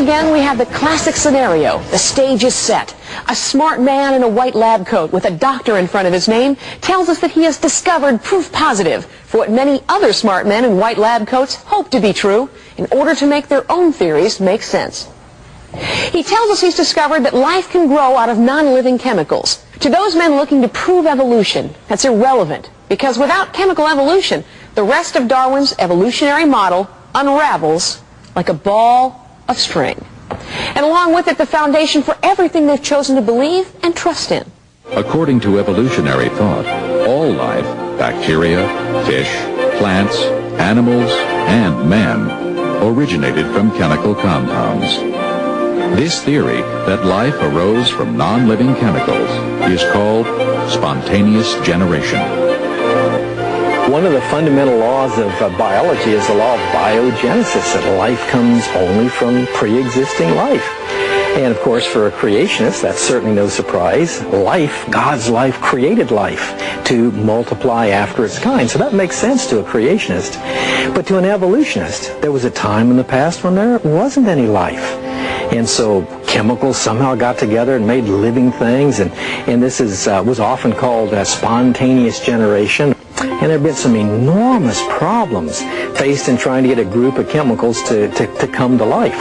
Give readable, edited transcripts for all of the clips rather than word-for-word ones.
again, we have the classic scenario. The stage is set. A smart man in a white lab coat with a doctor in front of his name tells us that he has discovered proof positive for what many other smart men in white lab coats hope to be true in order to make their own theories make sense. He tells us he's discovered that life can grow out of non-living chemicals. To those men looking to prove evolution, that's irrelevant, because without chemical evolution, the rest of Darwin's evolutionary model unravels like a ball of string. And along with it, the foundation for everything they've chosen to believe and trust in. According to evolutionary thought, all life, bacteria, fish, plants, animals, and man, originated from chemical compounds. This theory that life arose from non-living chemicals is called spontaneous generation. One of the fundamental laws of biology is the law of biogenesis, that life comes only from pre-existing life. And of course, for a creationist, that's certainly no surprise. Life, God's life, created life to multiply after its kind. So that makes sense to a creationist. But to an evolutionist, there was a time in the past when there wasn't any life. And so chemicals somehow got together and made living things, and this was often called spontaneous generation. And there have been some enormous problems faced in trying to get a group of chemicals to come to life.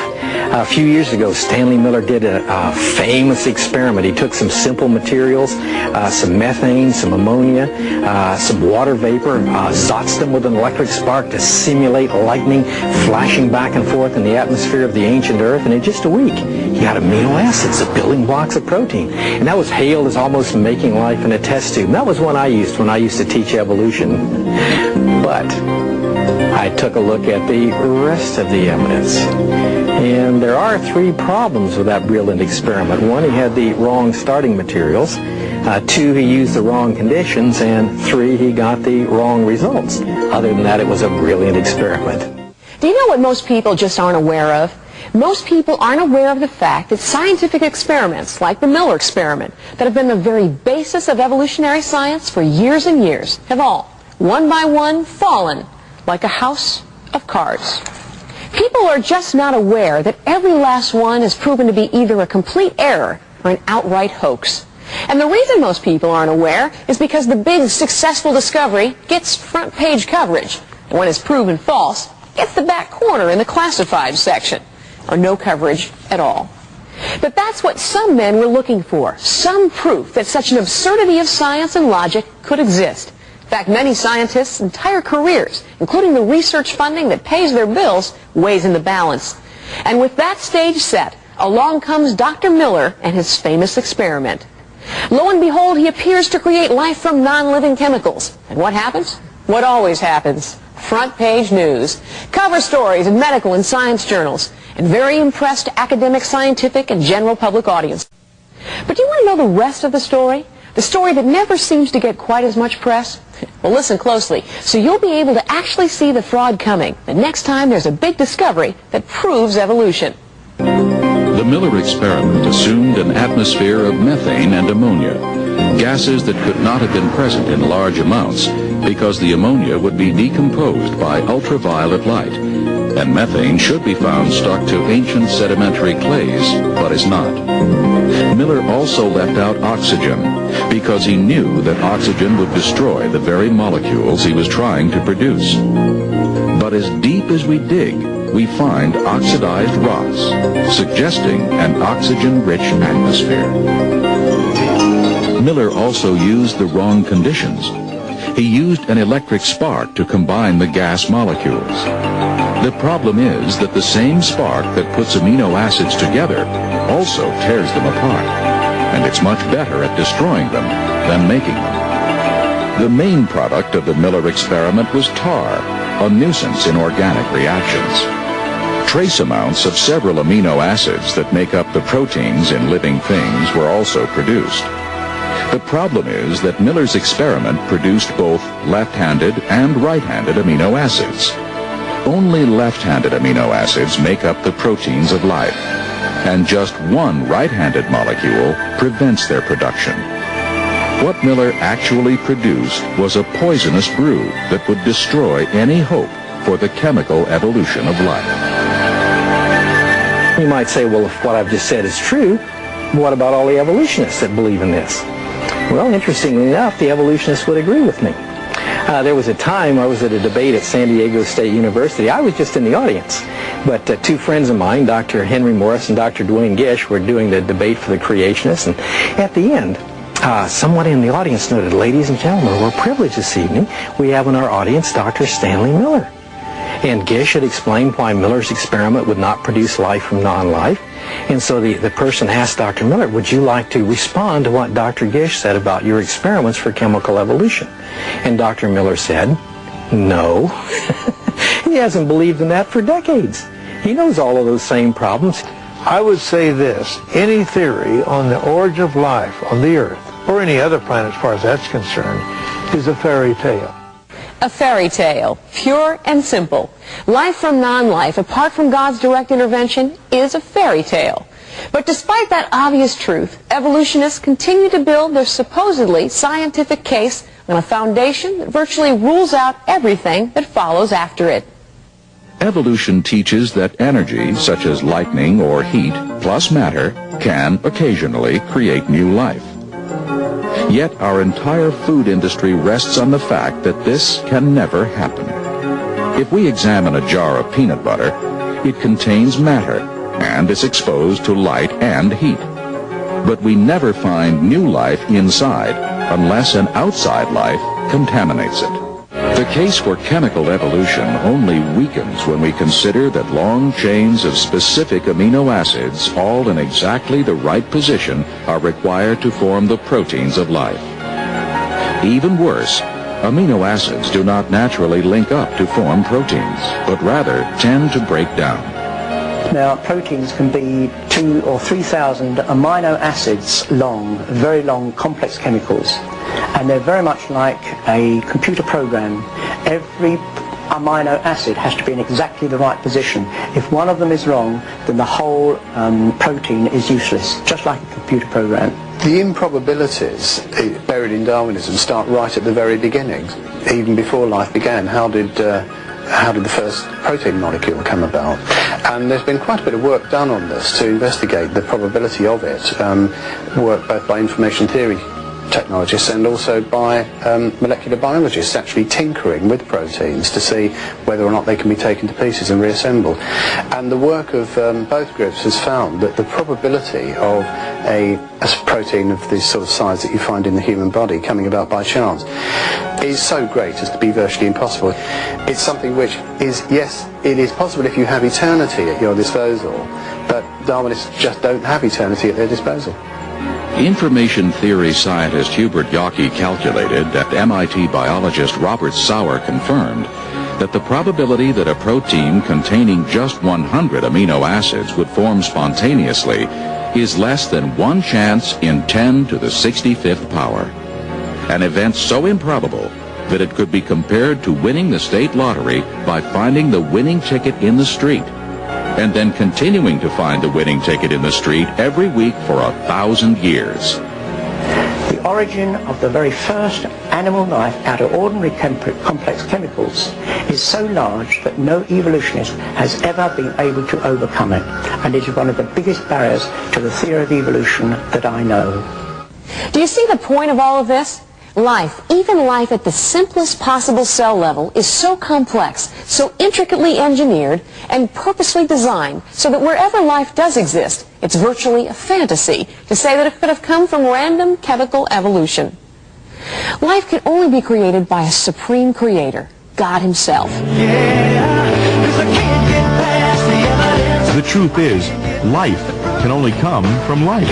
A few years ago, Stanley Miller did a famous experiment. He took some simple materials, some methane, some ammonia, some water vapor, zotzed them with an electric spark to simulate lightning flashing back and forth in the atmosphere of the ancient Earth, and in just a week, he got amino acids, the building blocks of protein. And that was hailed as almost making life in a test tube. And that was one I used when I used to teach evolution. But I took a look at the rest of the evidence. And there are three problems with that brilliant experiment. One, he had the wrong starting materials. Two, he used the wrong conditions. And three, he got the wrong results. Other than that, it was a brilliant experiment. Do you know what most people just aren't aware of? Most people aren't aware of the fact that scientific experiments, like the Miller experiment, that have been the very basis of evolutionary science for years and years, have all, one by one, fallen like a house of cards. People are just not aware that every last one has proven to be either a complete error or an outright hoax. And the reason most people aren't aware is because the big successful discovery gets front page coverage, and when it's proven false, gets the back corner in the classified section, or no coverage at all. But that's what some men were looking for, some proof that such an absurdity of science and logic could exist. In fact, many scientists' entire careers, including the research funding that pays their bills, weighs in the balance. And with that stage set, along comes Dr. Miller and his famous experiment. Lo and behold, he appears to create life from non-living chemicals. And what happens? What always happens. Front page news, cover stories in medical and science journals, and very impressed academic, scientific, and general public audience. But do you want to know the rest of the story? The story that never seems to get quite as much press? Well, listen closely, so you'll be able to actually see the fraud coming the next time there's a big discovery that proves evolution. The Miller experiment assumed an atmosphere of methane and ammonia, gases that could not have been present in large amounts because the ammonia would be decomposed by ultraviolet light, and methane should be found stuck to ancient sedimentary clays, but is not. Miller also left out oxygen because he knew that oxygen would destroy the very molecules he was trying to produce. But as deep as we dig, we find oxidized rocks, suggesting an oxygen-rich atmosphere. Miller also used the wrong conditions. He used an electric spark to combine the gas molecules. The problem is that the same spark that puts amino acids together also tears them apart, and it's much better at destroying them than making them. The main product of the Miller experiment was tar, a nuisance in organic reactions. Trace amounts of several amino acids that make up the proteins in living things were also produced. The problem is that Miller's experiment produced both left-handed and right-handed amino acids. Only left-handed amino acids make up the proteins of life, and just one right-handed molecule prevents their production. What Miller actually produced was a poisonous brew that would destroy any hope for the chemical evolution of life. You might say, well, if what I've just said is true, what about all the evolutionists that believe in this? Well, interestingly enough, the evolutionists would agree with me. There was a time I was at a debate at San Diego State University. I was just in the audience. But two friends of mine, Dr. Henry Morris and Dr. Duane Gish, were doing the debate for the creationists. And at the end, someone in the audience noted, ladies and gentlemen, we're privileged this evening. We have in our audience Dr. Stanley Miller. And Gish had explained why Miller's experiment would not produce life from non-life. And so the person asked Dr. Miller, would you like to respond to what Dr. Gish said about your experiments for chemical evolution? And Dr. Miller said, no. He hasn't believed in that for decades. He knows all of those same problems. I would say this, any theory on the origin of life on the Earth, or any other planet as far as that's concerned, is a fairy tale. A fairy tale, pure and simple. Life from non-life, apart from God's direct intervention, is a fairy tale. But despite that obvious truth, evolutionists continue to build their supposedly scientific case on a foundation that virtually rules out everything that follows after it. Evolution teaches that energy, such as lightning or heat, plus matter, can occasionally create new life. Yet our entire food industry rests on the fact that this can never happen. If we examine a jar of peanut butter, it contains matter and is exposed to light and heat. But we never find new life inside unless an outside life contaminates it. The case for chemical evolution only weakens when we consider that long chains of specific amino acids, all in exactly the right position, are required to form the proteins of life. Even worse, amino acids do not naturally link up to form proteins, but rather tend to break down. Now, proteins can be 2,000 or 3,000 amino acids long, very long, complex chemicals. And they're very much like a computer program. Every amino acid has to be in exactly the right position. If one of them is wrong, then the whole protein is useless, just like a computer program. The improbabilities buried in Darwinism start right at the very beginning. Even before life began, how did the first protein molecule come about? And there's been quite a bit of work done on this to investigate the probability of it, work both by information theory technologists and also by molecular biologists actually tinkering with proteins to see whether or not they can be taken to pieces and reassembled. And the work of both groups has found that the probability of a protein of this sort of size that you find in the human body coming about by chance is so great as to be virtually impossible. It's something which is, yes, it is possible if you have eternity at your disposal, but Darwinists just don't have eternity at their disposal. Information theory scientist Hubert Yockey calculated that MIT biologist Robert Sauer confirmed that the probability that a protein containing just 100 amino acids would form spontaneously is less than 1 chance in 10 to the 65th power. An event so improbable that it could be compared to winning the state lottery by finding the winning ticket in the street, and then continuing to find the winning ticket in the street every week for 1,000 years. The origin of the very first animal life out of ordinary complex chemicals is so large that no evolutionist has ever been able to overcome it, and it is one of the biggest barriers to the theory of evolution that I know. Do you see the point of all of this? Life, even life at the simplest possible cell level, is so complex, so intricately engineered, and purposely designed so that wherever life does exist, it's virtually a fantasy to say that it could have come from random chemical evolution. Life can only be created by a supreme creator, God himself. The truth is, life can only come from life.